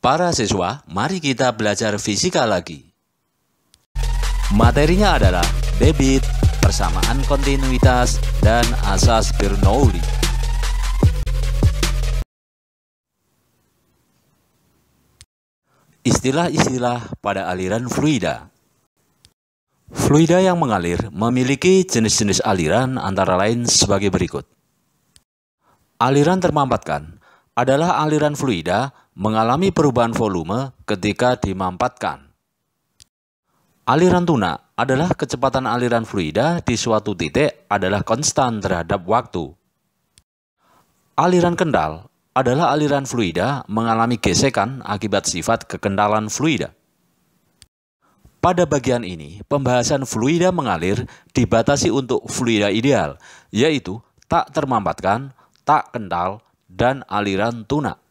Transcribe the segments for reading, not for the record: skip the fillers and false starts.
Para siswa, mari kita belajar fisika lagi. Materinya adalah debit, persamaan kontinuitas, dan asas Bernoulli. Istilah-istilah pada aliran fluida. Fluida yang mengalir memiliki jenis-jenis aliran antara lain sebagai berikut. Aliran termampatkan adalah aliran fluida mengalami perubahan volume ketika dimampatkan. Aliran tunak adalah kecepatan aliran fluida di suatu titik adalah konstan terhadap waktu. Aliran kendal adalah aliran fluida mengalami gesekan akibat sifat kekentalan fluida. Pada bagian ini, pembahasan fluida mengalir dibatasi untuk fluida ideal, yaitu tak termampatkan, tak kental, dan aliran tunak.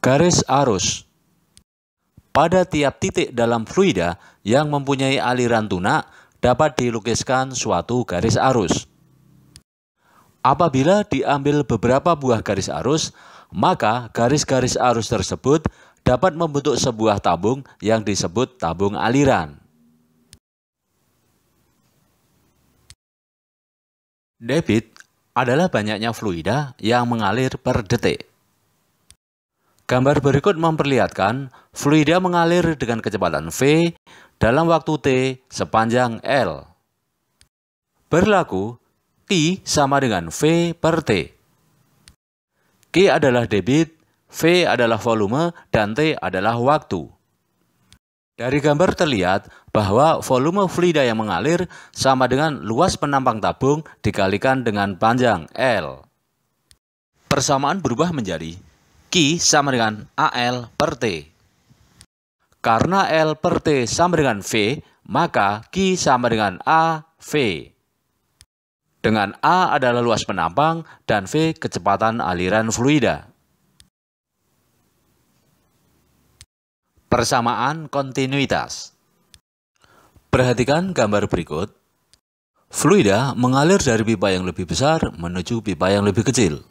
Garis arus. Pada tiap titik dalam fluida yang mempunyai aliran tunak dapat dilukiskan suatu garis arus. Apabila diambil beberapa buah garis arus, maka garis-garis arus tersebut dapat membentuk sebuah tabung yang disebut tabung aliran. Debit adalah banyaknya fluida yang mengalir per detik. Gambar berikut memperlihatkan fluida mengalir dengan kecepatan V dalam waktu T sepanjang L. Berlaku Q sama dengan V per T. Q adalah debit, V adalah volume, dan T adalah waktu. Dari gambar terlihat bahwa volume fluida yang mengalir sama dengan luas penampang tabung dikalikan dengan panjang L. Persamaan berubah menjadi Q sama dengan AL per T. Karena L per T sama dengan V, maka Q sama dengan AV. Dengan A adalah luas penampang dan V kecepatan aliran fluida. Persamaan kontinuitas. Perhatikan gambar berikut. Fluida mengalir dari pipa yang lebih besar menuju pipa yang lebih kecil.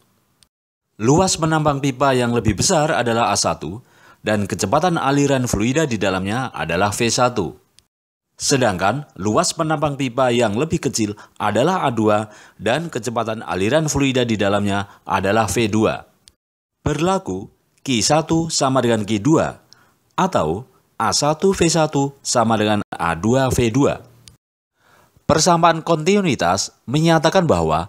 Luas penampang pipa yang lebih besar adalah A1 dan kecepatan aliran fluida di dalamnya adalah V1. Sedangkan luas penampang pipa yang lebih kecil adalah A2 dan kecepatan aliran fluida di dalamnya adalah V2. Berlaku Q1 sama dengan Q2 atau A1V1 sama dengan A2V2. Persamaan kontinuitas menyatakan bahwa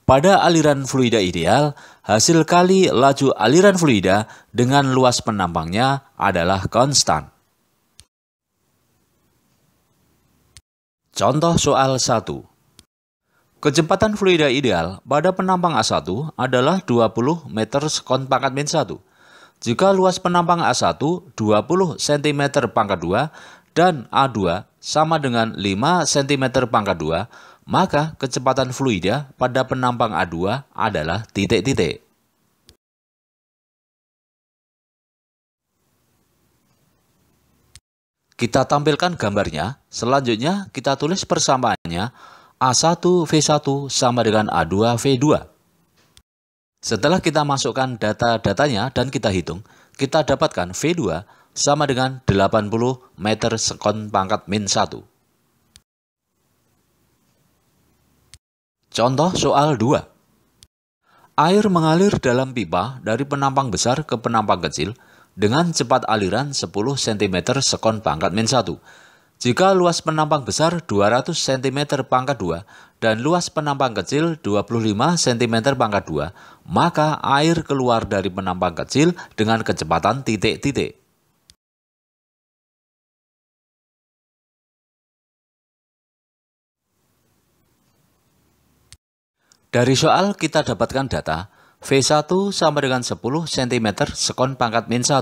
pada aliran fluida ideal, hasil kali laju aliran fluida dengan luas penampangnya adalah konstan. Contoh soal 1. Kecepatan fluida ideal pada penampang A1 adalah 20 meter sekon pangkat min 1. Jika luas penampang A1 20 cm pangkat 2 dan A2 sama dengan 5 cm pangkat 2, maka kecepatan fluida pada penampang A2 adalah titik-titik. Kita tampilkan gambarnya, selanjutnya kita tulis persamaannya A1V1 sama dengan A2V2. Setelah kita masukkan data-datanya dan kita hitung, kita dapatkan V2 sama dengan 80 meter sekon pangkat min 1. Contoh soal 2. Air mengalir dalam pipa dari penampang besar ke penampang kecil dengan cepat aliran 10 cm sekon pangkat min 1. Jika luas penampang besar 200 cm pangkat 2 dan luas penampang kecil 25 cm pangkat 2, maka air keluar dari penampang kecil dengan kecepatan titik-titik. Dari soal kita dapatkan data V1 sama dengan 10 cm sekon pangkat min 1,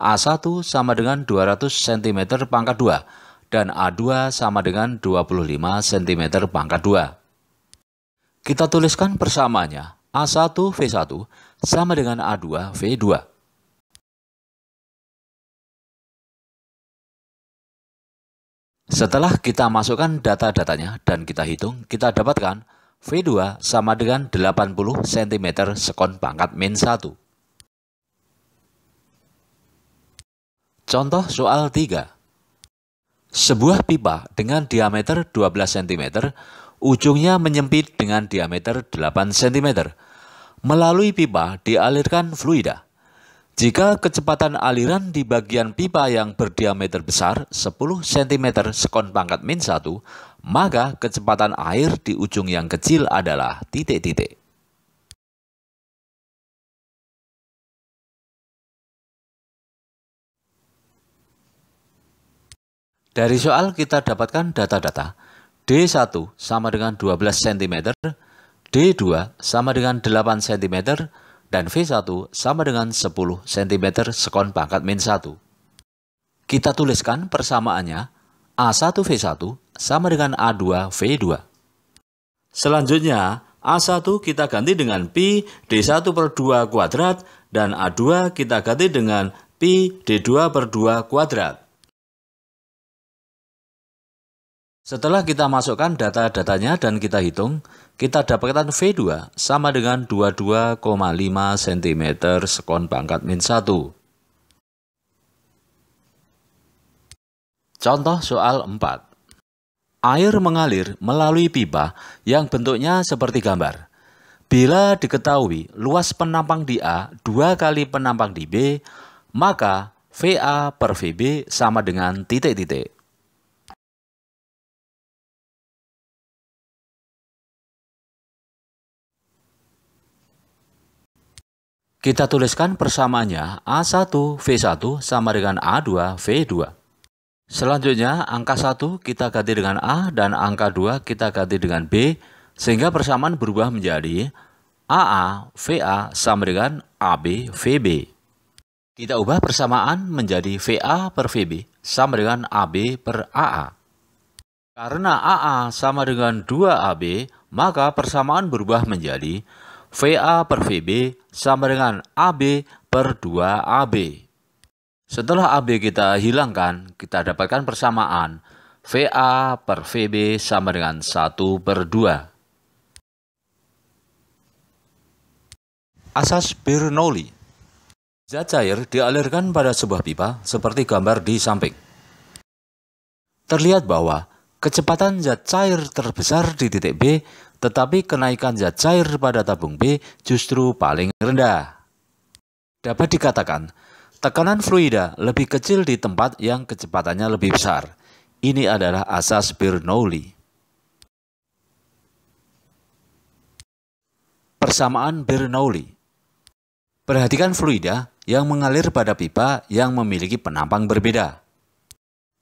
A1 sama dengan 200 cm pangkat 2, dan A2 sama dengan 25 cm pangkat 2. Kita tuliskan persamaannya, A1V1 sama dengan A2V2. Setelah kita masukkan data-datanya dan kita hitung, kita dapatkan V2 sama dengan 80 cm sekon pangkat min 1. Contoh soal 3. Sebuah pipa dengan diameter 12 cm, ujungnya menyempit dengan diameter 8 cm. Melalui pipa dialirkan fluida. Jika kecepatan aliran di bagian pipa yang berdiameter besar 10 cm sekon pangkat min 1, maka kecepatan air di ujung yang kecil adalah titik-titik. Dari soal kita dapatkan data-data. D1 sama dengan 12 cm, D2 sama dengan 8 cm, dan V1 sama dengan 10 cm sekon pangkat min 1. Kita tuliskan persamaannya, A1V1 sama dengan A2V2. Selanjutnya, A1 kita ganti dengan Pi D1/2 kuadrat, dan A2 kita ganti dengan Pi D2/2 kuadrat. Setelah kita masukkan data-datanya dan kita hitung, kita dapatkan V2 sama dengan 22,5 cm sekon pangkat min 1. Contoh soal 4. Air mengalir melalui pipa yang bentuknya seperti gambar. Bila diketahui luas penampang di A 2 kali penampang di B, maka VA per VB sama dengan titik-titik. Kita tuliskan persamaannya, A1V1 sama dengan A2V2. Selanjutnya, angka 1 kita ganti dengan A dan angka 2 kita ganti dengan B, sehingga persamaan berubah menjadi AA/VA sama dengan AB/VB. Kita ubah persamaan menjadi VA per VB sama dengan AB per AA. Karena AA sama dengan 2AB, maka persamaan berubah menjadi VA per VB sama dengan AB per 2AB. Setelah AB kita hilangkan, kita dapatkan persamaan VA per VB sama dengan 1/2. Asas Bernoulli. Zat cair dialirkan pada sebuah pipa seperti gambar di samping. Terlihat bahwa kecepatan zat cair terbesar di titik B, tetapi kenaikan zat cair pada tabung B justru paling rendah. Dapat dikatakan, tekanan fluida lebih kecil di tempat yang kecepatannya lebih besar. Ini adalah asas Bernoulli. Persamaan Bernoulli. Perhatikan fluida yang mengalir pada pipa yang memiliki penampang berbeda.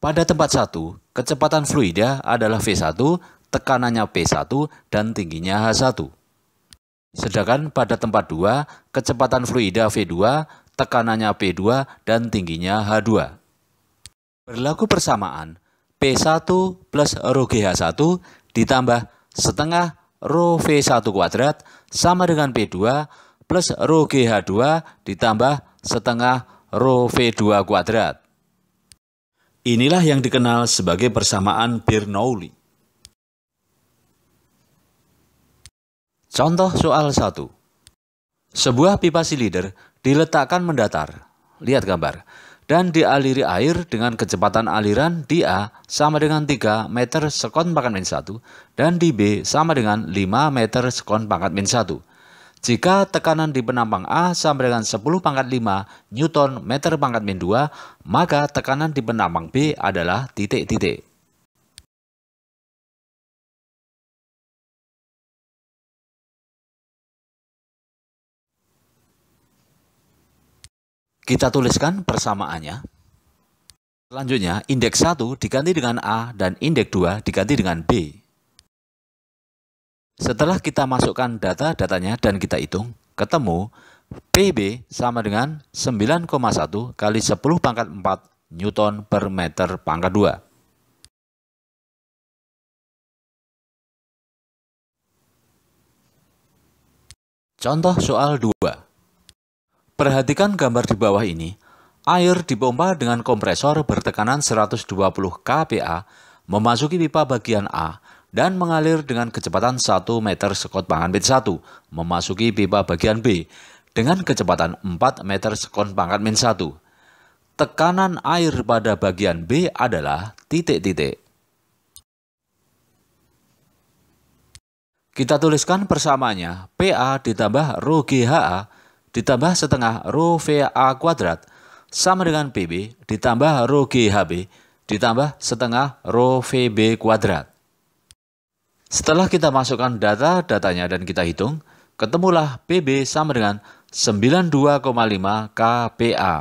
Pada tempat 1, kecepatan fluida adalah V1, tekanannya P1, dan tingginya H1. Sedangkan pada tempat 2, kecepatan fluida V2, tekanannya P2, dan tingginya H2. Berlaku persamaan P1 plus rho GH1 ditambah setengah rho V1 kuadrat sama dengan P2 plus rho GH2 ditambah setengah rho V2 kuadrat. Inilah yang dikenal sebagai persamaan Bernoulli. Contoh soal 1. Sebuah pipa silinder diletakkan mendatar, lihat gambar, dan dialiri air dengan kecepatan aliran di A sama dengan 3 meter sekon pangkat min 1 dan di B sama dengan 5 meter sekon pangkat min 1. Jika tekanan di penampang A sama dengan 10 pangkat 5 Newton meter pangkat min 2, maka tekanan di penampang B adalah titik-titik. Kita tuliskan persamaannya. Selanjutnya, indeks 1 diganti dengan A dan indeks 2 diganti dengan B. Setelah kita masukkan data-datanya dan kita hitung, ketemu PB sama dengan 9,1 kali 10 pangkat 4 Newton per meter pangkat 2. Contoh soal 2. Perhatikan gambar di bawah ini. Air dipompa dengan kompresor bertekanan 120 kPa memasuki pipa bagian A dan mengalir dengan kecepatan 1 meter sekon pangkat min 1 memasuki pipa bagian B dengan kecepatan 4 meter sekon pangkat min 1. Tekanan air pada bagian B adalah titik-titik. Kita tuliskan persamaannya, PA ditambah rho GHA ditambah setengah rho VA kuadrat sama dengan PB ditambah rho GHB ditambah setengah rho VB kuadrat. Setelah kita masukkan data-datanya dan kita hitung, ketemulah PB sama dengan 92,5 kPa.